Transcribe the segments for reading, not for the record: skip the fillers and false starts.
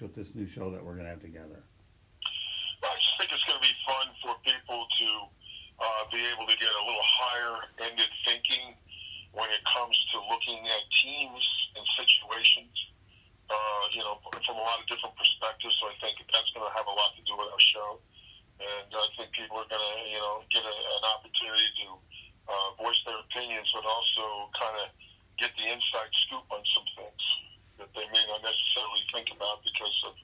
with this new show that we're going to have together. I just think it's going to be fun for people to be able to get a little higher-ended thinking when it comes to looking at teams and situations, from a lot of different perspectives. So I think that's going to have a lot to do with our show. And I think people are going to, get an opportunity to voice their opinions, but also kind of get the inside scoop on some things that they may not necessarily think about because of,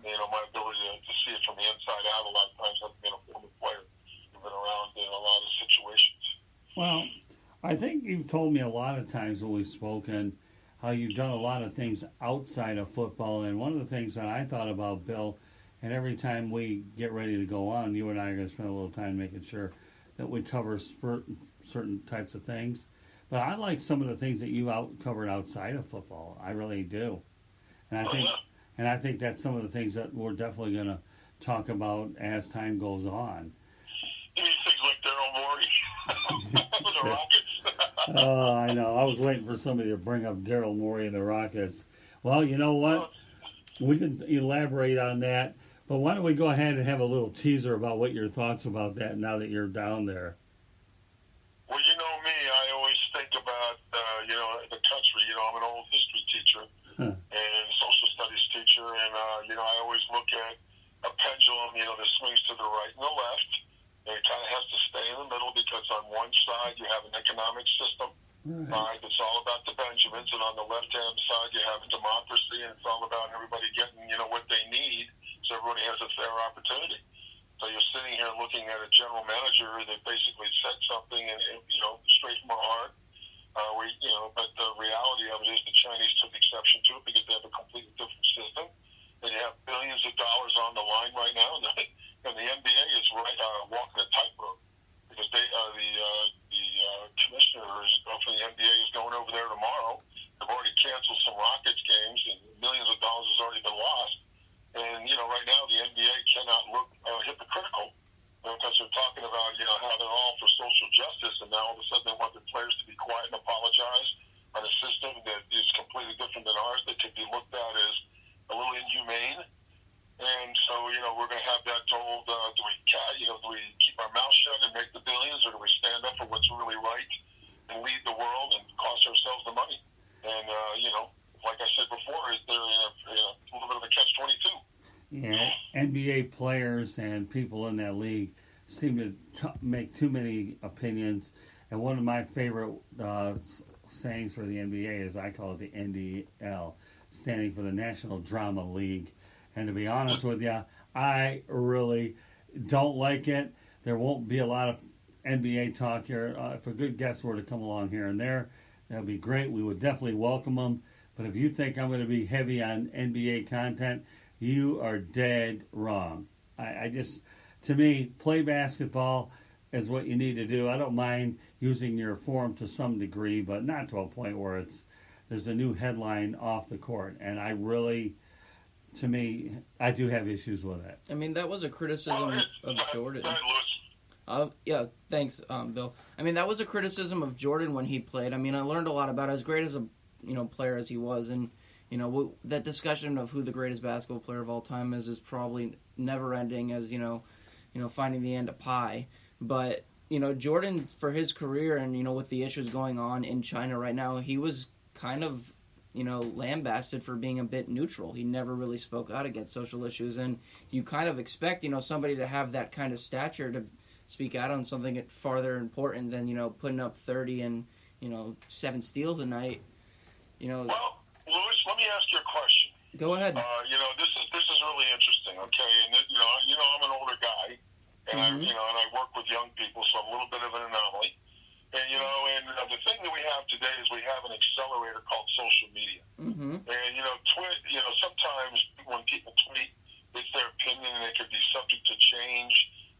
my ability to see it from the inside out. A lot of times I've been a former player. I've been around in a lot of situations. Well, I think you've told me a lot of times when we've spoken how you've done a lot of things outside of football. And one of the things that I thought about, Bill, and every time we get ready to go on, you and I are going to spend a little time making sure that we cover certain types of things. But I like some of the things that you've covered outside of football. I really do. And I think that's some of the things that we're definitely going to talk about as time goes on. You mean things like Daryl Morey? The Rockets. Oh, I know. I was waiting for somebody to bring up Daryl Morey and the Rockets. Well, you know what? We can elaborate on that. But why don't we go ahead and have a little teaser about what your thoughts about that now that you're down there? Well, you know me. I always think about, the country. I'm an old history teacher and social studies teacher. And, I always look at a pendulum, that swings to the right and the left. And it kind of has to stay in the middle because on one side you have an economic system. Right. It's all about the Benjamins. And on the left-hand side you have a democracy. And it's all about everybody getting, what they need. So everybody has a fair opportunity. So you're sitting here looking at a general manager that basically said something, and straight from our heart. But the reality of it is the Chinese took exception to it because they have a completely different system. And you have billions of dollars on the line right now, and the NBA is walking a tightrope because the commissioners for the NBA is going over there tomorrow. They've already canceled some Rockets games, and millions of dollars has already been lost. And, right now the NBA cannot look hypocritical because they're talking about, how they're all for social justice, and now all of a sudden they want their players to be quiet and apologize on a system that is completely different than ours that could be looked at as a little inhumane. And so, we're going to have that told, do we keep our mouth shut and make the billions, or do we stand up for what's really right and lead the world and cost ourselves the money? And, like I said before, they're in a little bit of a catch-22. Yeah, NBA players and people in that league seem to make too many opinions. And one of my favorite sayings for the NBA is I call it the NDL, standing for the National Drama League. And to be honest with you, I really don't like it. There won't be a lot of NBA talk here. If a good guest were to come along here and there, that would be great. We would definitely welcome them. But if you think I'm going to be heavy on NBA content, you are dead wrong. I just, to me, play basketball is what you need to do. I don't mind using your forum to some degree, but not to a point where there's a new headline off the court. And I really, to me, I do have issues with it. I mean, that was a criticism of Jordan. Yeah, thanks, Bill. I mean, that was a criticism of Jordan when he played. I mean, I learned a lot about it. As great as a player as he was, and that discussion of who the greatest basketball player of all time is probably never ending as finding the end of pi. But Jordan, for his career and with the issues going on in China right now, he was kind of lambasted for being a bit neutral. He never really spoke out against social issues, and you kind of expect somebody to have that kind of stature to speak out on something farther important than putting up 30 and 7 steals a night. Well, Louis, let me ask you a question. Go ahead. This is really interesting. Okay, and I'm an older guy, and mm-hmm. I work with young people, so I'm a little bit of an anomaly. And the thing that we have today is we have an accelerator called social media. Mm-hmm. And sometimes when people tweet, it's their opinion, and it could be subject to change.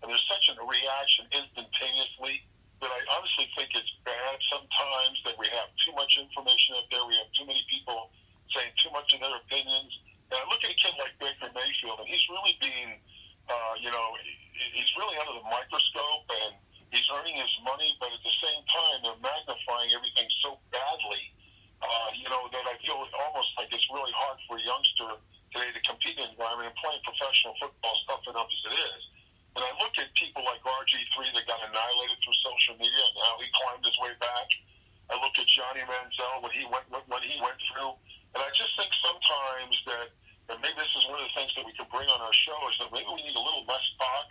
And there's such a reaction instantaneously that I honestly think it's bad sometimes that we have too much information out there. We have too many people saying too much of their opinions. And I look at a kid like Baker Mayfield, and he's really being, he's really under the microscope, and he's earning his money, but at the same time, they're magnifying everything so badly, that I feel almost like it's really hard for a youngster today to compete in I mean, I'm playing professional football, tough enough as it is. And I look at people like RG3 that got annihilated through social media and how he climbed his way back. I look at Johnny Manziel, what he went through. And I just think sometimes that, and maybe this is one of the things that we can bring on our show, is that maybe we need a little less talk,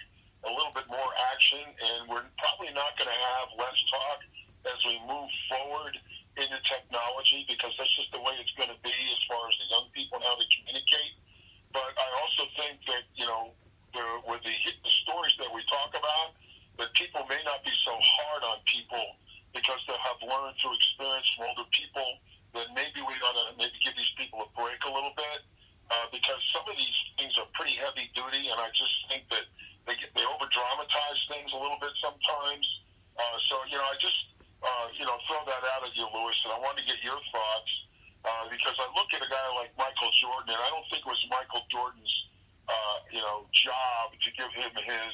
a little bit more action, and we're probably not going to have less talk as we move forward into technology, because that's just the way it's going to be as far as the young people and how they communicate. But I also think that, with the stories that we talk about, that people may not be so hard on people because they'll have learned through experience from older people, that maybe we ought to maybe give these people a break a little bit, because some of these things are pretty heavy duty, and I just think that they over-dramatize things a little bit sometimes. So, I just, throw that out at you, Louis, and I wanted to get your thoughts, because I look at a guy like Michael Jordan, and I don't think it was Michael Jordan's, job to give him his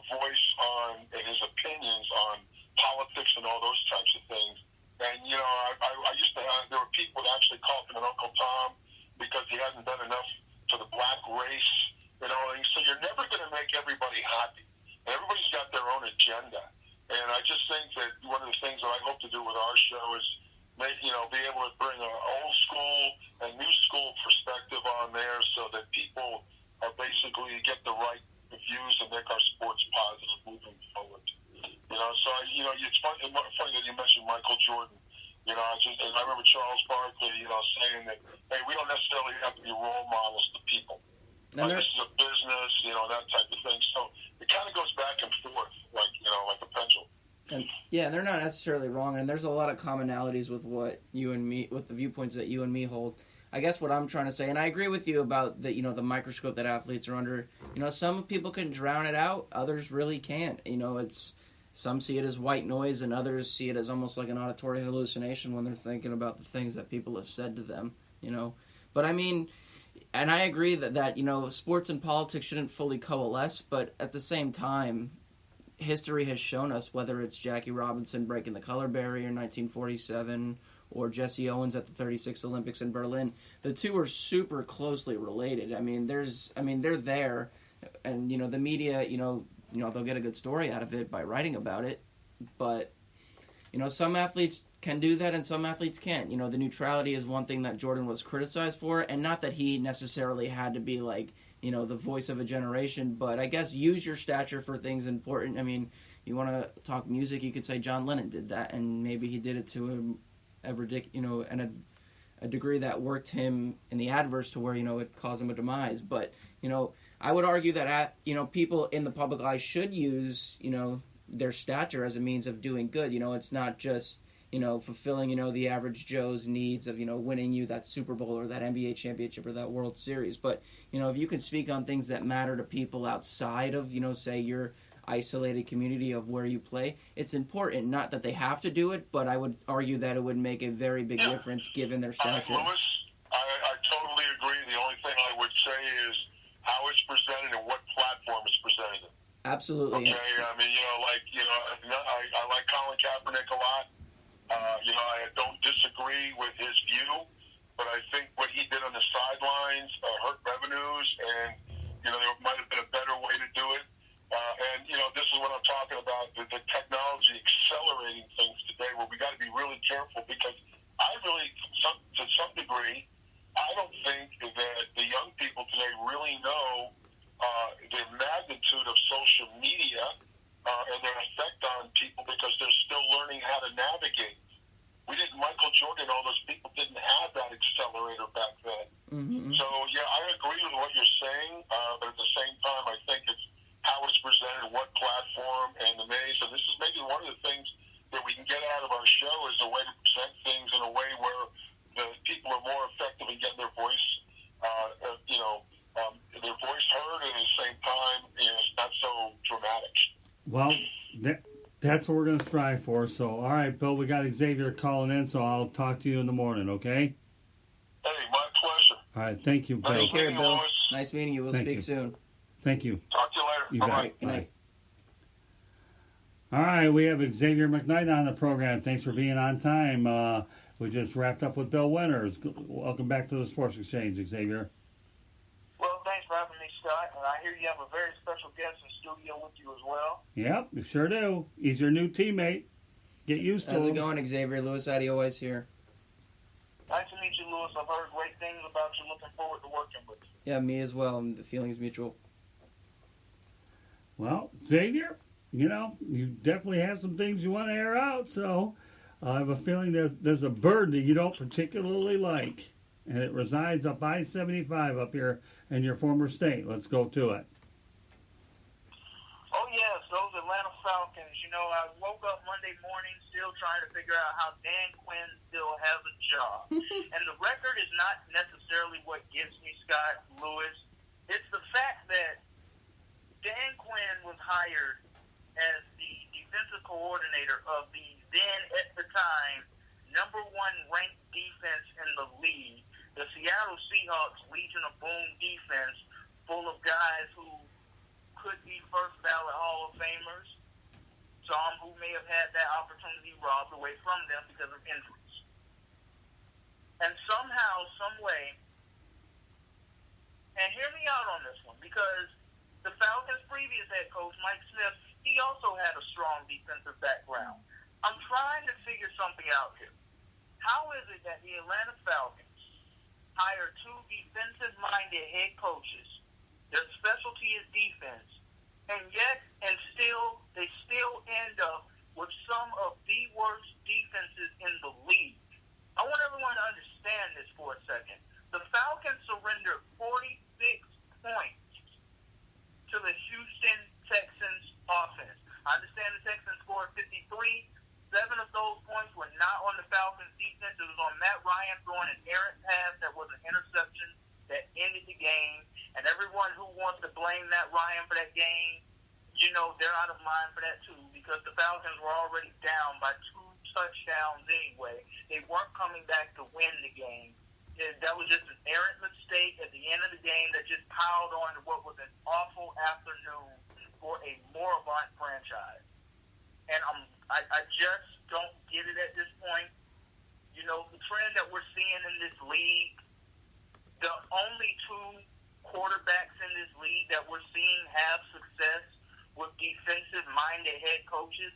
voice on and his opinions on politics and all those types of things. And, I used to have, there were people that actually called him an Uncle Tom because he hadn't done enough for the black race, and so you're never going to make everybody happy. And everybody's got their own agenda. And I just think that one of the things that I hope to do with our show is be able to bring an old school and new school perspective on there, so that people are basically get the right views and make our sports positive moving forward. So it's funny that you mentioned Michael Jordan. And I remember Charles Barkley, saying that, hey, we don't necessarily have to be role models to people. This is a business, that type of thing. So it kind of goes back and forth, like a pendulum. And yeah, they're not necessarily wrong, and there's a lot of commonalities with what you and me, with the viewpoints that you and me hold. I guess what I'm trying to say, and I agree with you about the the microscope that athletes are under. Some people can drown it out, others really can't. Some see it as white noise, and others see it as almost like an auditory hallucination when they're thinking about the things that people have said to them. But I mean, and I agree that sports and politics shouldn't fully coalesce, but at the same time, history has shown us, whether it's Jackie Robinson breaking the color barrier in 1947 or Jesse Owens at the 36 Olympics in Berlin, the two are super closely related. They're there, and the media, they'll get a good story out of it by writing about it, but some athletes can do that and some athletes can't. The neutrality is one thing that Jordan was criticized for, and not that he necessarily had to be like the voice of a generation, but I guess use your stature for things important. You want to talk music, you could say John Lennon did that, and maybe he did it to a degree that worked him in the adverse to where it caused him a demise. But I would argue that people in the public eye should use their stature as a means of doing good. It's not just fulfilling the average Joe's needs of winning you that Super Bowl or that NBA championship or that World Series. But if you can speak on things that matter to people outside of say your isolated community of where you play, it's important. Not that they have to do it, but I would argue that it would make a very big difference given their stature. Louis, I totally agree. The only thing I would say is how it's presented and what platform it's presented in. Absolutely. Okay, I like Colin Kaepernick a lot. I don't disagree with his view, but I think what he did on the sidelines hurt revenues, and there might have been a better way to do it. This is what I'm talking about, the technology accelerating things today, where we got to be really careful, because I really, to some degree, I don't think that the young people today really know the magnitude of social media and their effect on people, because they're still learning how to navigate. Michael Jordan, all those people didn't have that accelerator back then. Mm-hmm. So, yeah, I agree with what you're saying, but at the same time, I think it's how it's presented, what platform, and the maze. And this is maybe one of the things that we can get out of our show, is a way to present things in a way where the people are more effective in getting their voice, their voice heard, and at the same time, it's not so dramatic. Well, that's what we're going to strive for. So, all right, Bill, we got Xavier calling in, so I'll talk to you in the morning, okay? Hey, my pleasure. All right, thank you, Bill. Take care, Bill. Nice meeting you. We'll speak soon. Thank you. Talk to you later. You Bye-bye. bet. Bye. All right, we have Xavier McKnight on the program. Thanks for being on time. We just wrapped up with Bill Winters. Welcome back to the Sports Exchange, Xavier. Well, thanks me, Scott. And I hear you have a very special guest in studio with you as well. Yep, we sure do. He's your new teammate. Get used to him. How's it going, Xavier? Louis Addeo-Weiss here. Nice to meet you, Louis. I've heard great things about you. Looking forward to working with you. Yeah, me as well. The feeling's mutual. Well, Xavier, you definitely have some things you want to air out, so I have a feeling there's a bird that you don't particularly like, and it resides up I-75 up here in your former state. Let's go to it. Oh, yes, those Atlanta Falcons. I woke up Monday morning still trying to figure out how Dan Quinn still has a job. And the record is not necessarily what gets me, Scott, Louis. It's the fact that Dan Quinn was hired as the defensive coordinator of the then, at the time, #1 ranked defense in the league, the Seattle Seahawks Legion of Boom defense, full of guys who could be first ballot Hall of Famers, some who may have had that opportunity robbed away from them because of injuries. And somehow, some way, and hear me out on this one, because the Falcons' previous head coach, Mike Smith, he also had a strong defensive background. I'm trying to figure something out here. How is it that the Atlanta Falcons hire two defensive-minded head coaches, their specialty is defense, and yet they still end up with some of the worst defenses in the league? I want everyone to understand this for a second. The Falcons surrendered 46 points to the Houston Texans offense. I understand the Texans scored 53. 7 of those points were not on the Falcons defense. It was on Matt Ryan throwing an errant pass that was an interception that ended the game. And everyone who wants to blame Matt Ryan for that game, they're out of line for that too, because the Falcons were already down by 2 touchdowns anyway. They weren't coming back to win the game. That was just an errant mistake at the end of the game that just piled on to what was an awful afternoon for a moribund franchise. And I just don't get it at this point. The trend that we're seeing in this league, the only 2 quarterbacks in this league that we're seeing have success with defensive-minded head coaches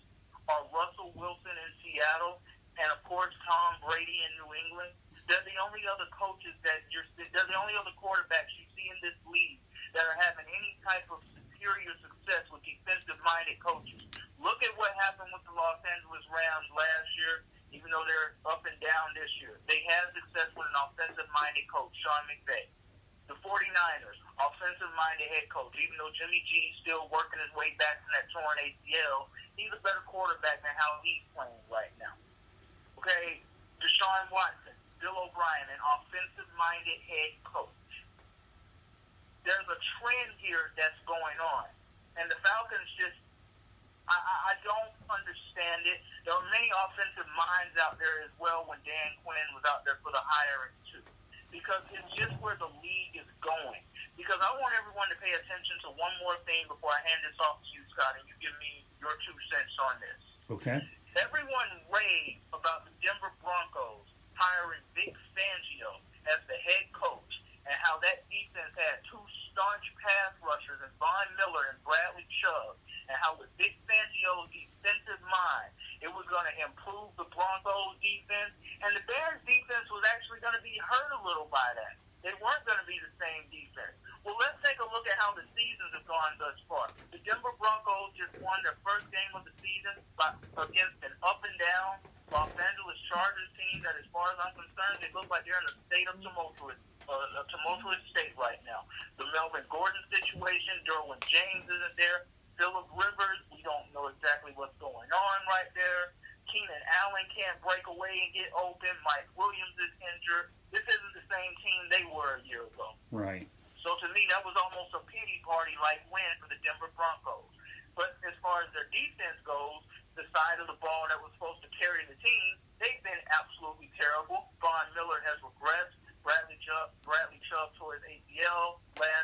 are Russell Wilson in Seattle and, of course, Tom Brady in New England. They're the only other coaches they're the only other quarterbacks you see in this league that are having any type of superior success with defensive-minded coaches. Look at what happened with the Los Angeles Rams last year, even though they're up and down this year. They had success with an offensive-minded coach, Sean McVay. The 49ers, offensive-minded head coach. Even though Jimmy G's still working his way back from that torn ACL, he's a better quarterback than how he's playing right now. Okay, Deshaun Watson, Bill O'Brien, an offensive-minded head coach. There's a trend here that's going on. And the Falcons just, I don't understand it. There were many offensive minds out there as well when Dan Quinn was out there for the hiring too. Because it's just where the league is going. Because I want everyone to pay attention to one more thing before I hand this off to you, Scott, and you give me your 2 cents on this. Okay. Everyone raved about the Denver Broncos hiring Vic Fangio as the head coach and how that defense had 2 staunch pass rushers in Von Miller and Bradley Chubb, and how with Vic Fangio's defensive mind, it was going to improve the Broncos defense, and the Bears defense was actually going to be hurt a little by that. They weren't going to be the same defense. Well, let's take a look at how the seasons have gone thus far. The Denver Broncos just won their first game of the season against an up-and-down Los Angeles Chargers team that, as far as I'm concerned, they look like they're in a state of a tumultuous state right now. The Melvin Gordon situation, Derwin James isn't there. Phillip Rivers, we don't know exactly what's going on right there. Keenan Allen can't break away and get open. Mike Williams is injured. This isn't the same team they were a year ago. Right. So to me, that was almost a pity party-like win for the Denver Broncos. But as far as their defense goes, the side of the ball that was supposed to carry the team, they've been absolutely terrible. Von Miller has regressed. Bradley Chubb tore his ACL last